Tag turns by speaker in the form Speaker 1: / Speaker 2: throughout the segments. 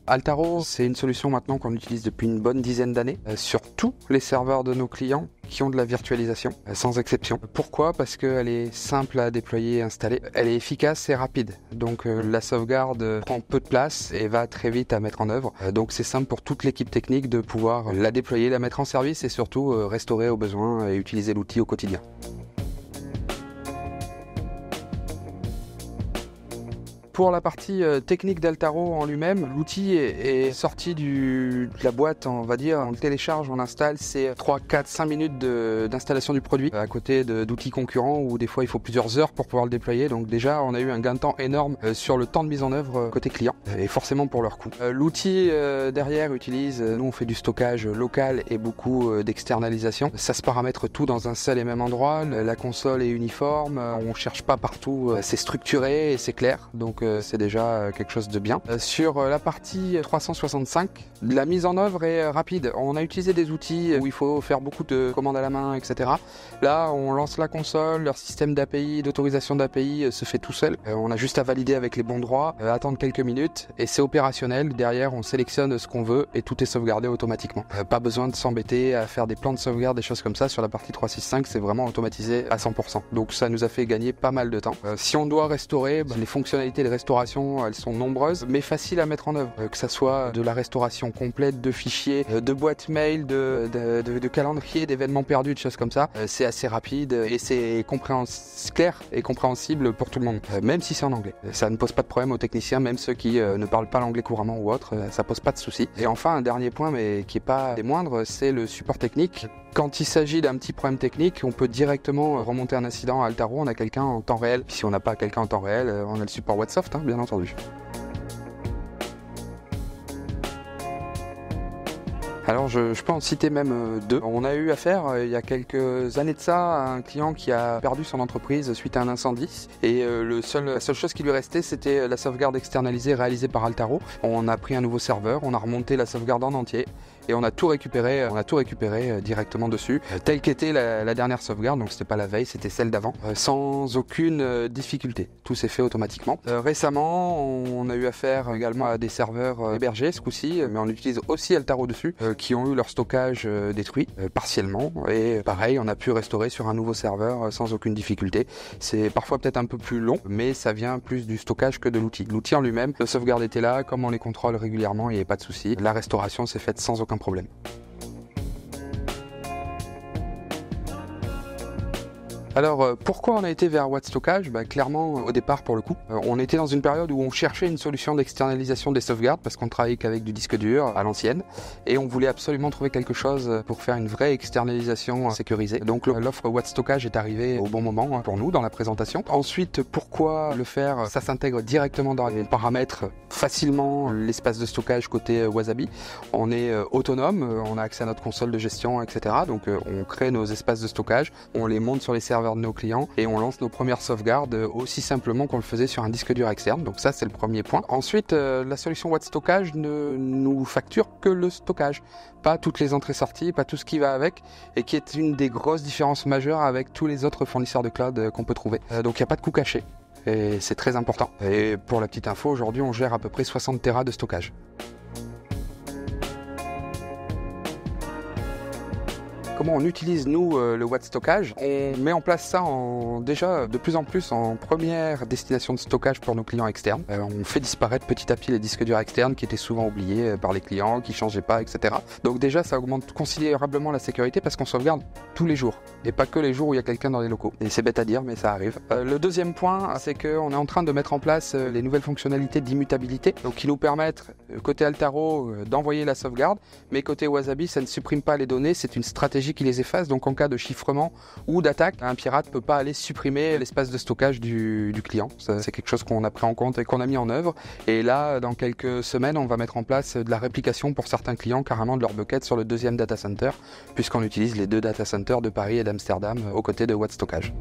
Speaker 1: Altaro, c'est une solution maintenant qu'on utilise depuis une bonne dizaine d'années sur tous les serveurs de nos clients qui ont de la virtualisation, sans exception. Pourquoi? Parce qu'elle est simple à déployer et installer. Elle est efficace et rapide. Donc la sauvegarde prend peu de place et va très vite à mettre en œuvre. Donc c'est simple pour toute l'équipe technique de pouvoir la déployer, la mettre en service et surtout restaurer au besoin et utiliser l'outil au quotidien. Pour la partie technique d'Altaro en lui-même, l'outil est sorti de la boîte, on va dire, on le télécharge, on l'installe, c'est 3, 4, 5 minutes d'installation du produit, à côté d'outils concurrents où des fois il faut plusieurs heures pour pouvoir le déployer. Donc déjà on a eu un gain de temps énorme sur le temps de mise en œuvre côté client et forcément pour leur coût. L'outil derrière utilise, nous on fait du stockage local et beaucoup d'externalisation. Ça se paramètre tout dans un seul et même endroit, la console est uniforme, on cherche pas partout, c'est structuré et c'est clair. Donc c'est déjà quelque chose de bien. Sur la partie 365, la mise en œuvre est rapide. On a utilisé des outils où il faut faire beaucoup de commandes à la main, etc. Là, on lance la console, leur système d'API, d'autorisation d'API se fait tout seul. On a juste à valider avec les bons droits, attendre quelques minutes et c'est opérationnel. Derrière, on sélectionne ce qu'on veut et tout est sauvegardé automatiquement. Pas besoin de s'embêter à faire des plans de sauvegarde, des choses comme ça. Sur la partie 365, c'est vraiment automatisé à 100%. Donc ça nous a fait gagner pas mal de temps. Si on doit restaurer, les fonctionnalités de restauration, elles sont nombreuses, mais faciles à mettre en œuvre. Que ça soit de la restauration complète de fichiers, de boîtes mail, de calendrier, d'événements perdus, de choses comme ça. C'est assez rapide et c'est clair et compréhensible pour tout le monde, même si c'est en anglais. Ça ne pose pas de problème aux techniciens, même ceux qui ne parlent pas l'anglais couramment ou autre, ça pose pas de soucis. Et enfin, un dernier point, mais qui est pas des moindres, c'est le support technique. Quand il s'agit d'un petit problème technique, on peut directement remonter un incident à Altaro, on a quelqu'un en temps réel. Puis si on n'a pas quelqu'un en temps réel, on a le support Whatsoft, bien entendu. Alors je peux en citer même deux. On a eu affaire il y a quelques années de ça à un client qui a perdu son entreprise suite à un incendie et la seule chose qui lui restait c'était la sauvegarde externalisée réalisée par Altaro. On a pris un nouveau serveur, on a remonté la sauvegarde en entier et on a tout récupéré directement dessus, telle qu'était la dernière sauvegarde, donc c'était pas la veille, c'était celle d'avant, sans aucune difficulté. Tout s'est fait automatiquement. Récemment, on a eu affaire également à des serveurs hébergés ce coup-ci, mais on utilise aussi Altaro dessus, qui ont eu leur stockage détruit partiellement, et pareil, on a pu restaurer sur un nouveau serveur sans aucune difficulté. C'est parfois peut-être un peu plus long, mais ça vient plus du stockage que de l'outil. L'outil en lui-même, la sauvegarde était là, comme on les contrôle régulièrement, il n'y avait pas de souci. La restauration s'est faite sans aucun problème. Alors pourquoi on a été vers Wattstockage? Clairement au départ pour le coup, on était dans une période où on cherchait une solution d'externalisation des sauvegardes parce qu'on travaillait qu'avec du disque dur à l'ancienne et on voulait absolument trouver quelque chose pour faire une vraie externalisation sécurisée. Donc l'offre Wattstockage est arrivée au bon moment pour nous dans la présentation. Ensuite, pourquoi le faire? Ça s'intègre directement dans les paramètres facilement l'espace de stockage côté Wasabi. On est autonome, on a accès à notre console de gestion, etc. Donc on crée nos espaces de stockage, on les monte sur les serveurs de nos clients et on lance nos premières sauvegardes aussi simplement qu'on le faisait sur un disque dur externe. Donc ça c'est le premier point. Ensuite la solution Wattstockage ne nous facture que le stockage, pas toutes les entrées-sorties, pas tout ce qui va avec, et qui est une des grosses différences majeures avec tous les autres fournisseurs de cloud qu'on peut trouver. Donc il n'y a pas de coût caché et c'est très important. Et pour la petite info, aujourd'hui on gère à peu près 60 Tera de stockage. Comment on utilise nous le Wattstockage? On met en place ça déjà de plus en plus en première destination de stockage pour nos clients externes. On fait disparaître petit à petit les disques durs externes qui étaient souvent oubliés par les clients, qui changeaient pas, etc. Donc déjà ça augmente considérablement la sécurité parce qu'on sauvegarde tous les jours et pas que les jours où il y a quelqu'un dans les locaux. Et c'est bête à dire mais ça arrive. Le deuxième point c'est qu'on est en train de mettre en place les nouvelles fonctionnalités d'immutabilité, donc qui nous permettent côté Altaro d'envoyer la sauvegarde, mais côté Wasabi ça ne supprime pas les données, c'est une stratégie qui les efface, donc en cas de chiffrement ou d'attaque, un pirate ne peut pas aller supprimer l'espace de stockage du client. C'est quelque chose qu'on a pris en compte et qu'on a mis en œuvre. Et là, dans quelques semaines, on va mettre en place de la réplication pour certains clients, carrément de leur bucket sur le deuxième data center, puisqu'on utilise les deux data centers de Paris et d'Amsterdam aux côtés de Wattstockage.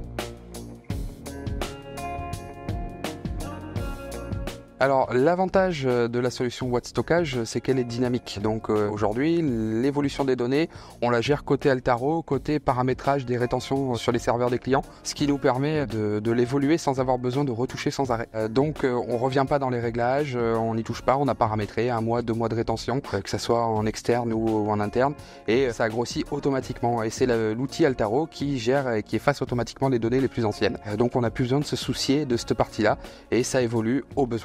Speaker 1: Alors l'avantage de la solution boîte stockage, c'est qu'elle est dynamique. Donc aujourd'hui, l'évolution des données, on la gère côté Altaro, côté paramétrage des rétentions sur les serveurs des clients, ce qui nous permet de l'évoluer sans avoir besoin de retoucher sans arrêt. Donc on revient pas dans les réglages, on n'y touche pas, on a paramétré 1 mois, 2 mois de rétention, que ça soit en externe ou en interne, et ça grossit automatiquement. Et c'est l'outil Altaro qui gère et qui efface automatiquement les données les plus anciennes. Donc on n'a plus besoin de se soucier de cette partie-là, et ça évolue au besoin.